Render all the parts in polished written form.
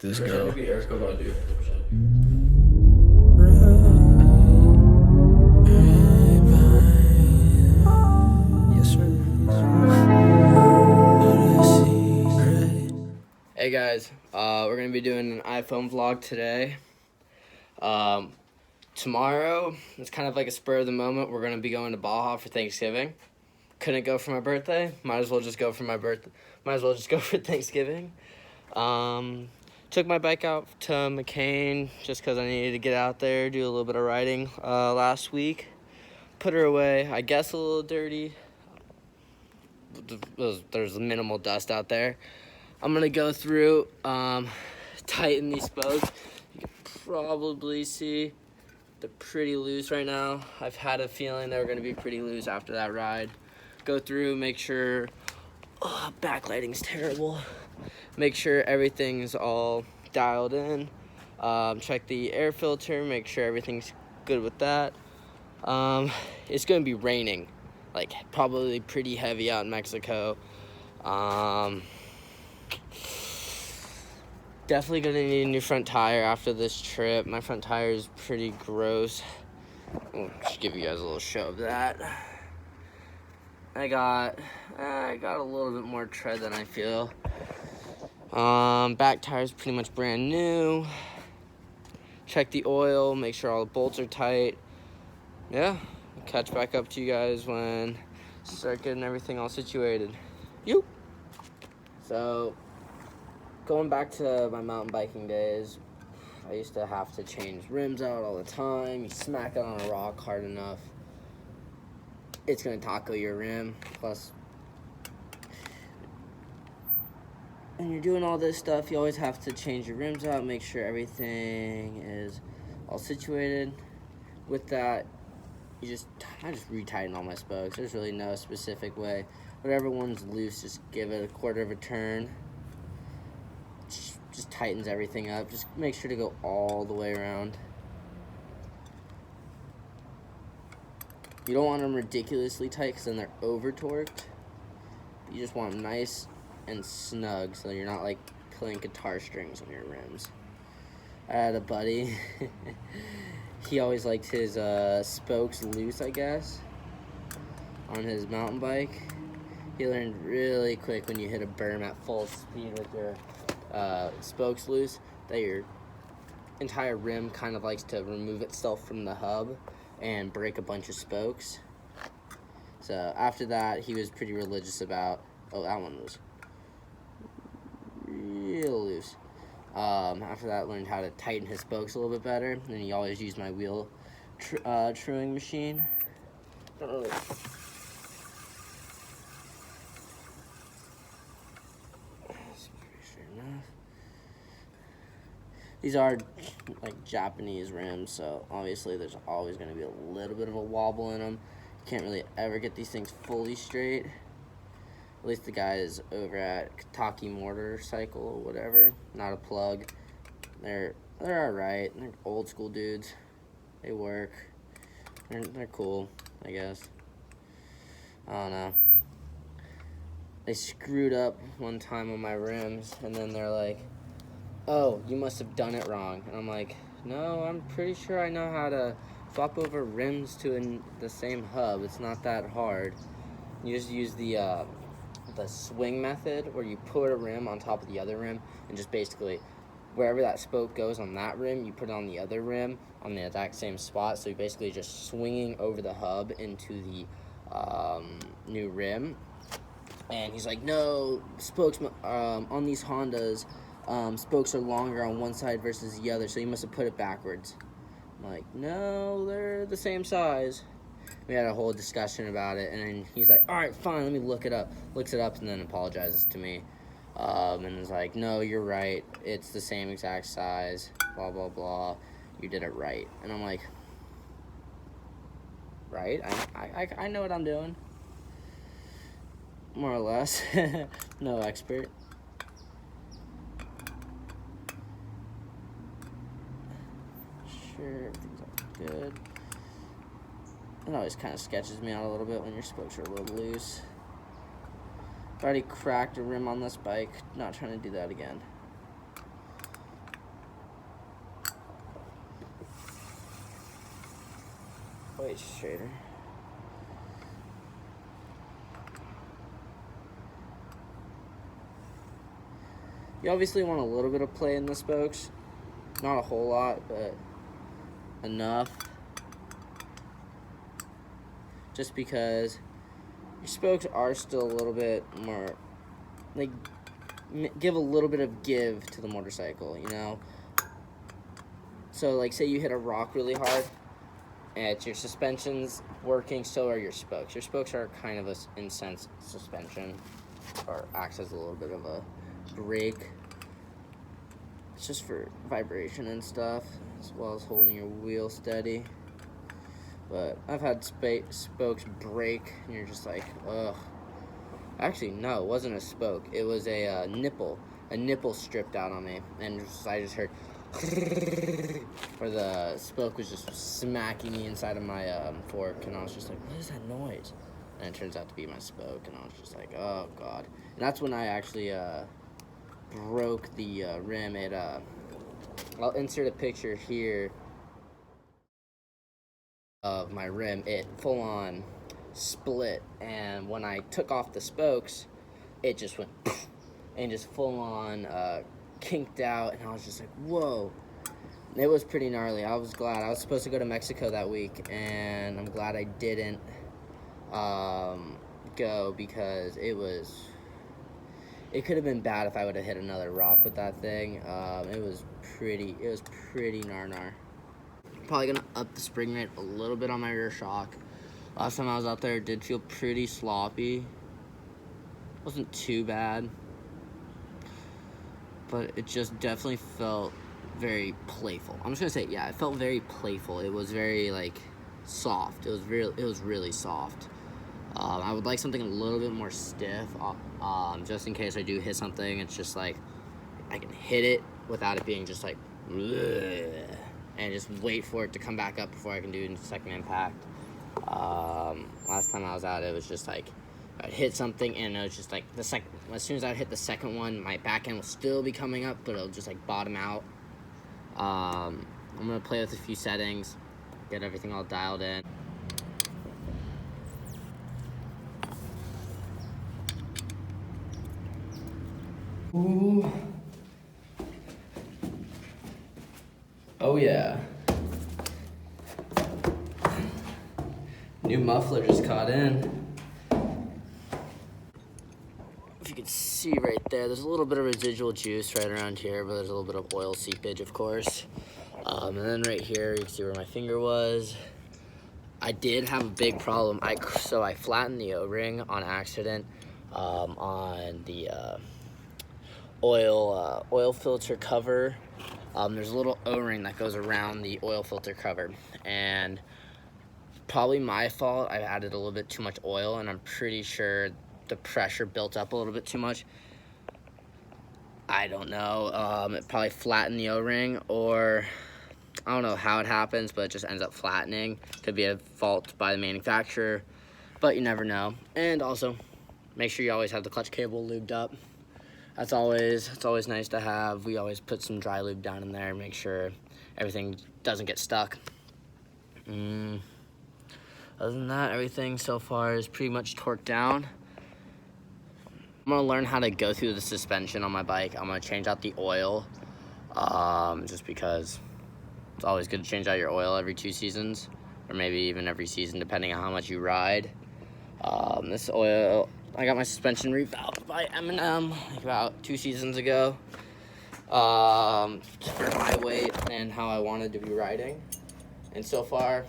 let this go. Hey guys, we're gonna be doing an iPhone vlog today. Tomorrow, it's kind of like a spur of the moment. We're gonna be going to Baja for Thanksgiving. Couldn't go for my birthday. Might as well just go for my birthday. Might as well just go for Thanksgiving. Took my bike out to McCain just because I needed to get out there, do a little bit of riding last week. Put her away. I guess a little dirty. There's minimal dust out there. I'm gonna go through, tighten these spokes. You can probably see they're pretty loose right now. I've had a feeling they're gonna be pretty loose after that ride. Go through, make sure, backlighting's terrible. Make sure everything's all dialed in. Check the air filter, make sure everything's good with that. It's gonna be raining, like probably pretty heavy out in Mexico. Definitely gonna need a new front tire after this trip. My front tire is pretty gross. I'll just give you guys a little show of that. I got a little bit more tread than I feel. Back tire's pretty much brand new. Check the oil, make sure all the bolts are tight. Yeah, I'll catch back up to you guys when I start getting everything all situated. So, going back to my mountain biking days, I used to have to change rims out all the time. You smack it on a rock hard enough, it's gonna taco your rim. Plus, when you're doing all this stuff, you always have to change your rims out, make sure everything is all situated. With that, I just retighten all my spokes. There's really no specific way. Whatever one's loose, just give it a quarter of a turn. Just tightens everything up. Just make sure to go all the way around. You don't want them ridiculously tight because then they're over torqued. You just want them nice and snug so you're not like playing guitar strings on your rims. I had a buddy. He always liked his spokes loose, I guess, on his mountain bike. He learned really quick when you hit a berm at full speed with your spokes loose that your entire rim kind of likes to remove itself from the hub and break a bunch of spokes. So after that, he was pretty religious about, that one was real loose. After that, learned how to tighten his spokes a little bit better. And then he always used my wheel truing machine. These are like Japanese rims, so obviously there's always going to be a little bit of a wobble in them. You can't really ever get these things fully straight. At least the guys over at Kataki Motorcycle or whatever, not a plug. They're alright. They're old school dudes. They work. They're cool, I guess. I don't know. They screwed up one time on my rims, and then they're like, "Oh, you must have done it wrong." And I'm like, "No, I'm pretty sure I know how to swap over rims to the same hub. It's not that hard. You just use the swing method, where you put a rim on top of the other rim, and just basically wherever that spoke goes on that rim, you put it on the other rim on the exact same spot. So you're basically just swinging over the hub into the new rim." And he's like, "No, spokes on these Hondas, spokes are longer on one side versus the other, so you must have put it backwards." I'm like, "No, they're the same size." We had a whole discussion about it, and then he's like, "All right, fine, let me look it up." Looks it up and then apologizes to me. And is like, "No, you're right. It's the same exact size, blah, blah, blah. You did it right." And I'm like, "Right? I know what I'm doing." More or less. No expert. Sure, everything's all good. It always kind of sketches me out a little bit when your spokes are a little loose. I've already cracked a rim on this bike. Not trying to do that again. way straighter. You obviously want a little bit of play in the spokes. Not a whole lot, but enough. Just because your spokes are still a little bit more, like, give a little bit of give to the motorcycle, you know? So, like, say you hit a rock really hard, and your suspension's working, so are your spokes. Your spokes are kind of a in-sense suspension, or acts as a little bit of a brake. It's just for vibration and stuff, as well as holding your wheel steady. But I've had spokes break, and you're just like, ugh. Actually, no, it wasn't a spoke. It was a nipple. A nipple stripped out on me, and I just heard where the spoke was just smacking me inside of my fork, and I was just like, what is that noise? And it turns out to be my spoke, and I was just like, oh god. And that's when I actually broke the rim. I'll insert a picture here of my rim. It full on split, and when I took off the spokes, it just went and just full on kinked out, and I was just like, whoa. It was pretty gnarly. I was glad. I was supposed to go to Mexico that week, and I'm glad I didn't go, because it could have been bad if I would have hit another rock with that thing. It was pretty nar. Probably gonna up the spring rate a little bit on my rear shock. Last time I was out there, it did feel pretty sloppy. Wasn't too bad, but it just definitely felt very playful. I'm just gonna say, yeah, it felt very playful. It was very, like, soft. It was really soft. I would like something a little bit more stiff, just in case I do hit something. It's just like I can hit it without it being just like, and just wait for it to come back up before I can do a second impact. Last time I was out, it was just like I'd hit something, and it was just like as soon as I hit the second one, my back end will still be coming up, but it'll just like bottom out. I'm gonna play with a few settings, get everything all dialed in. Ooh. Oh yeah. New muffler just caught in. If you can see right there, there's a little bit of residual juice right around here, but there's a little bit of oil seepage, of course. And then right here, you can see where my finger was. I did have a big problem. So I flattened the O-ring on accident on the oil filter cover. There's a little O-ring that goes around the oil filter cover, and probably my fault. I added a little bit too much oil, and I'm pretty sure the pressure built up a little bit too much. I don't know. It probably flattened the O-ring, or I don't know how it happens, but it just ends up flattening. Could be a fault by the manufacturer, but you never know. And also, make sure you always have the clutch cable lubed up. It's always nice to have. We always put some dry lube down in there and make sure everything doesn't get stuck. Other than that, everything so far is pretty much torqued down. I'm gonna learn how to go through the suspension on my bike. I'm gonna change out the oil, just because it's always good to change out your oil every 2 seasons, or maybe even every season, depending on how much you ride. This oil, I got my suspension revalved by M&M like about 2 seasons ago, for my weight and how I wanted to be riding. And so far,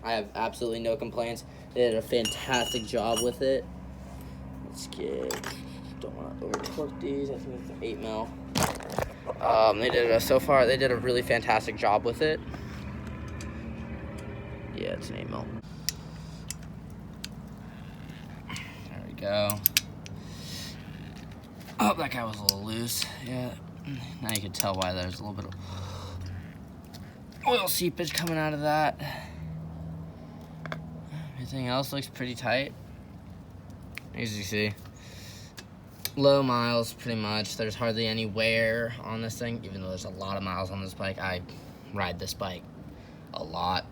I have absolutely no complaints. They did a fantastic job with it. Let's don't want to over torque these. I think it's an 8 mil. So far they did a really fantastic job with it. Yeah, it's an 8 mil. There we go. Oh, that guy was a little loose. Yeah, now you can tell why there's a little bit of oil seepage coming out of that. Everything else looks pretty tight, as you see. Low miles, pretty much. There's hardly any wear on this thing, even though there's a lot of miles on this bike. I ride this bike a lot.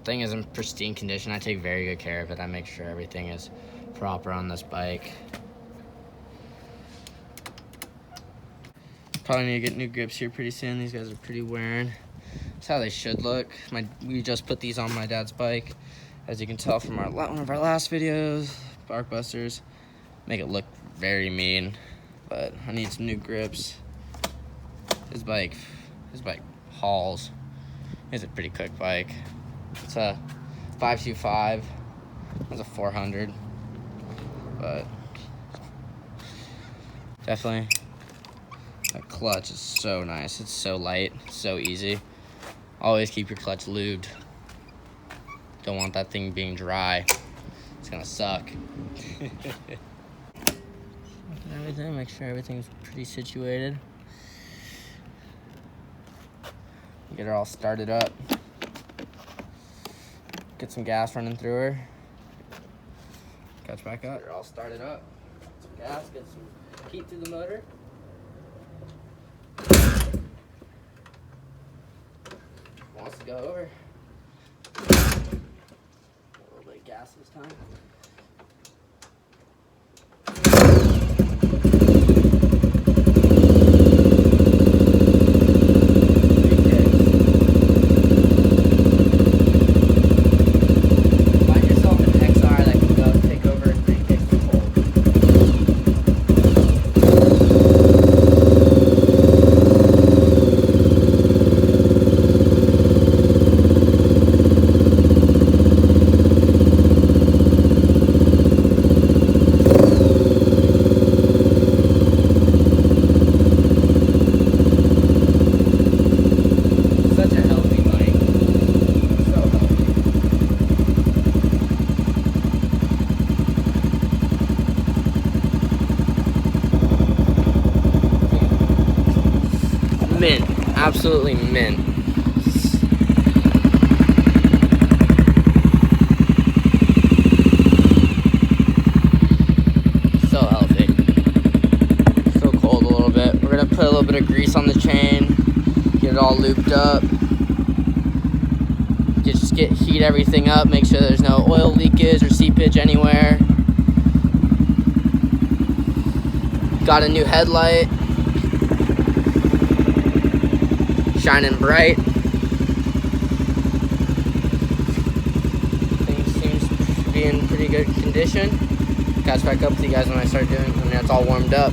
Thing is in pristine condition. I take very good care of it. I make sure everything is proper on this bike. Probably need to get new grips here pretty soon. These guys are pretty wearing. That's how they should look. We just put these on my dad's bike. As you can tell from one of our last videos, Barkbusters make it look very mean. But I need some new grips. His bike hauls. It's a pretty quick bike. It's a 525. It's a 400. But definitely, that clutch is so nice. It's so light, so easy. Always keep your clutch lubed. Don't want that thing being dry. It's gonna suck. Everything, make sure everything's pretty situated. Get her all started up. Get some gas running through her. Catch back up. Get her all started up. Get some gas, get some heat through the motor. Wants to go over. A little bit of gas this time. Mint, absolutely mint. So healthy. So cold a little bit. We're gonna put a little bit of grease on the chain, get it all looped up. Just heat everything up, make sure there's no oil leakage or seepage anywhere. Got a new headlight. Shining bright. Things seems to be in pretty good condition. Catch back up with you guys when it's all warmed up.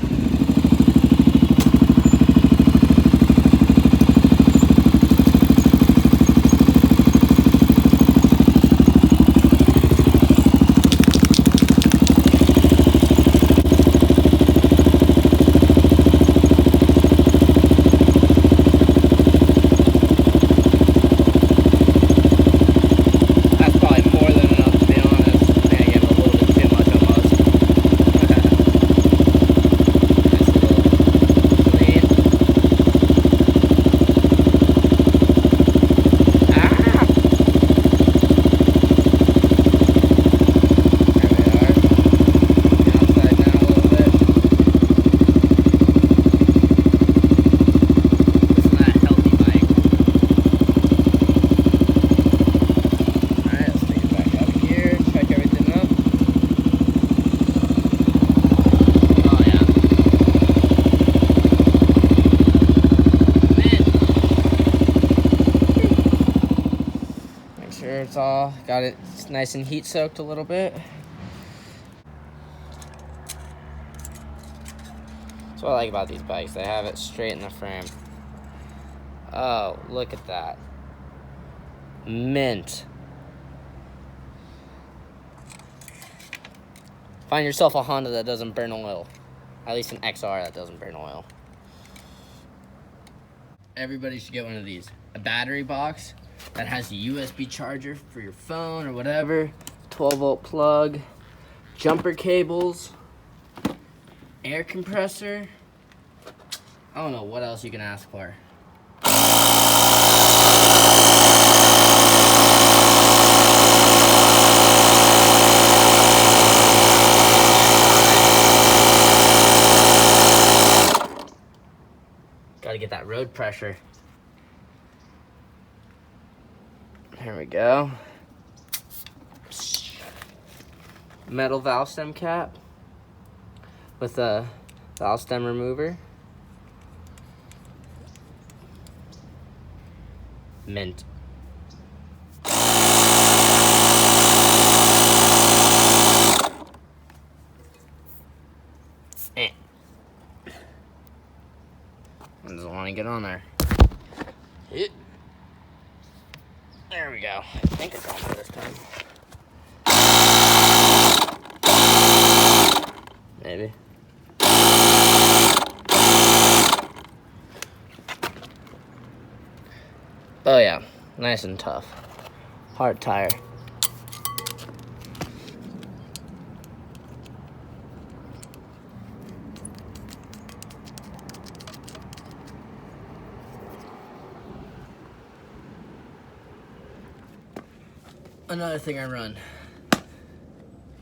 It's all got it nice and heat soaked a little bit. That's what I like about these bikes. They have it straight in the frame. Oh, look at that. Mint. Find yourself a Honda that doesn't burn oil. At least an XR that doesn't burn oil. Everybody should get one of these. A battery box that has a USB charger for your phone or whatever, 12-volt plug, jumper cables, air compressor. I don't know what else you can ask for. Gotta get that road pressure. Here we go. Metal valve stem cap with a valve stem remover. Mint. I just want to get on there. There we go. I think it's on there this time. Maybe. Oh yeah, nice and tough. Hard tire. Another thing I run,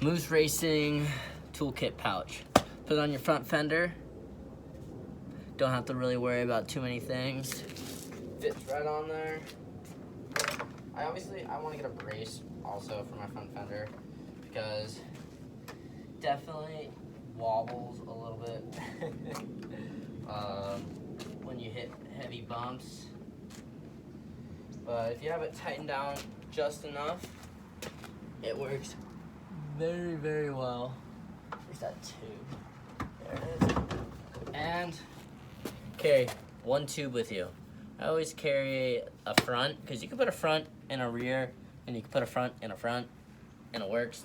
Moose Racing toolkit pouch. Put it on your front fender. Don't have to really worry about too many things. Fits right on there. I want to get a brace also for my front fender because definitely wobbles a little bit when you hit heavy bumps. But if you have it tightened down just enough, it works very, very well. Where's that tube? There it is. And carry one tube with you. I always carry a front, because you can put a front and a rear, and you can put a front and a front, and it works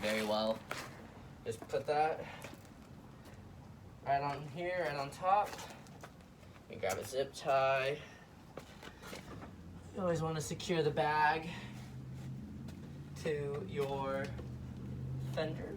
very well. Just put that right on here, right on top. You grab a zip tie. You always want to secure the bag to your fender.